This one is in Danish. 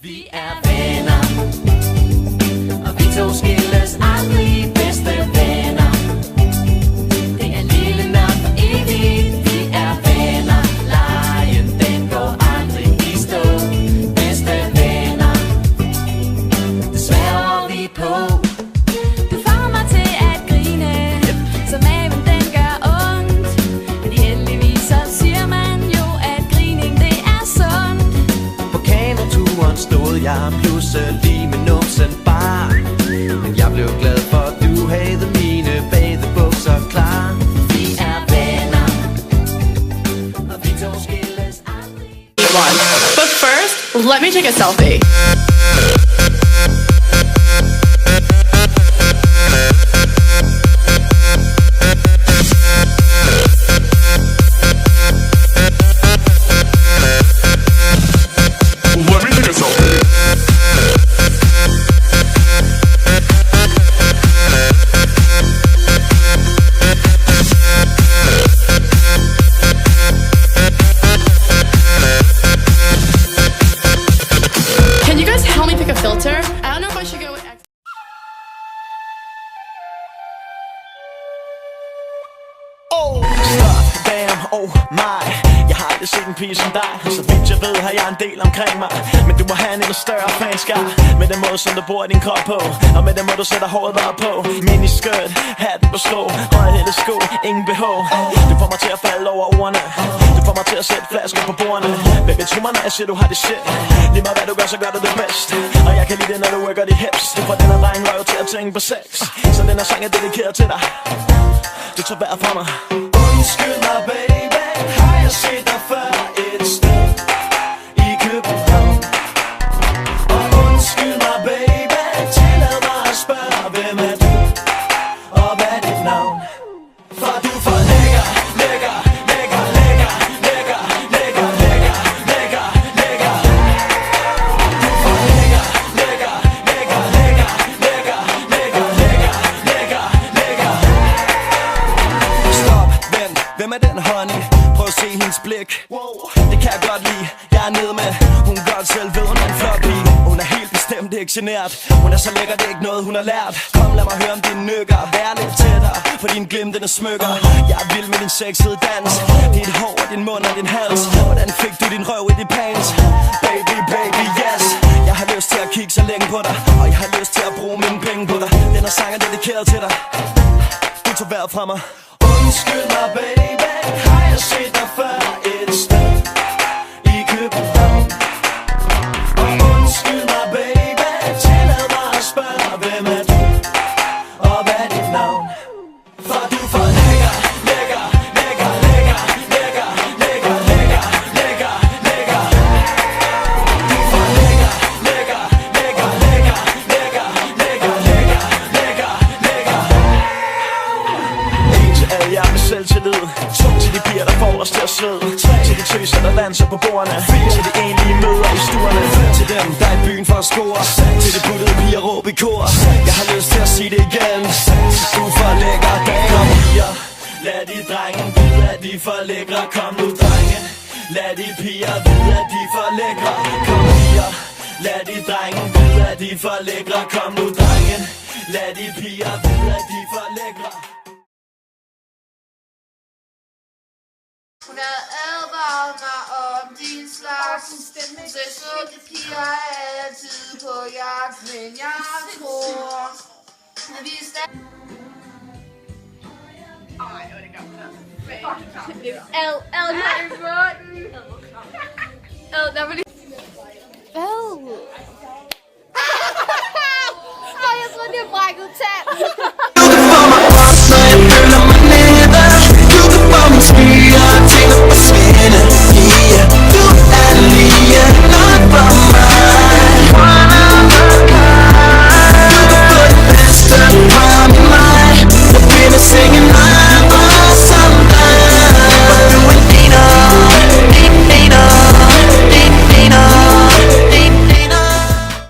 Vi er venner, og vi to skilles aldrig, bedste venner. Det er lille nok for evigt. Vi er venner, lejen den går aldrig i stå. Bedste venner, det sværger vi på. Du får mig til at grine, så maven den gør ondt. Men heldigvis så siger man jo, at grining det er sundt. På kanoturen stod jeg pludselig med numsen bar. Men jeg blev glad for, at du havde mine badebukser klar. Vi er venner, og vi to skilles aldrig. But first, let me take a selfie. Can you guys help me pick a filter? I don't know if I should go with X. Oh, stop, damn, oh my. Jeg har aldrig set en pige som dig. Så vidt jeg ved, har jeg en del omkring mig. Men du må have en endnu større fanskar. Med den måde, som du bruger din krop på. Og med den måde, du sætter håret bare på. Miniskirt, hatten på sko, højhælede sko, ingen BH. Du får mig til at falde over ordene. Du får mig til at sætte flasker på bordene. Baby, tro mig, når jeg siger, du har det shit. Lige meget hvad du gør, så gør du det bedst. Og jeg kan lide det, når du worker de hips. Du får den her dreng røv til at tænke på sex. Så den her sang er dedikeret til dig. Du tager vejret fra mig. Undskyld mig, baby, har jeg set dig før et sted i København? Og undskyld mig, baby, tillad mig at spørge, hvem er du, og hvad er dit navn? For du er for lækker, lækker, lækker, lækker, lækker, lækker, lækker, lækker, lækker. Du er for lækker, lækker, lækker, lækker, lækker, lækker, lækker, lækker, lækker. Stop, vent, hvem er den honey? Prøv at se hendes blik. Det kan jeg godt lide, jeg er nede med. Hun godt selv ved, hun er en flot pige. Hun er helt bestemt ikke genert. Hun er så lækker, det er ikke noget, hun har lært. Kom, lad mig høre om dine nykker. Vær lidt tættere, for din glimtende smykker. Jeg er vild med din sexede dans. Dit hår og din mund og din hals. Hvordan fik du din røv i de pants? Baby, baby, yes. Jeg har lyst til at kigge så længe på dig. Og jeg har lyst til at bruge mine penge på dig. Den her sang er dedikeret til dig. Du tager vejret fra mig. Undskyld mig, baby, har jeg set dig før et sted i København? Og undskyld mig, baby, tillad mig at spørge, hvem er du, og hvad er dit navn? For du er for lækker, lækker, lækker, lækker, lækker, lækker, lækker, lækker, lækker. Du er for lækker, lækker, lækker, lækker, lækker, lækker, lækker, lækker, lækker. En til alle jer med selvtillid. To til de piger, der får os til at svede. Tre til de tøser, der danser på bordene. Fire til de enlige møder i stuerne. Fem til dem, der er i byen for at score. Til de puttede piger råb i kor. Jeg har lyst til at sige det igen. Du er for lækker, damer og piger. Lad de drenge vide, at de er for lækre. Kom nu, drenge. Lad de piger vide, at de er for lækre. Kom piger. Lad de drenge vide, at de er for lækre. Kom nu, drenge. Lad de piger vide, at de er for lækre. Hun har advaret mig om din slags. Så søde piger er altid på jagt. Men jeg tror, at vi er stadig... Jeg tror, det er brækket tand.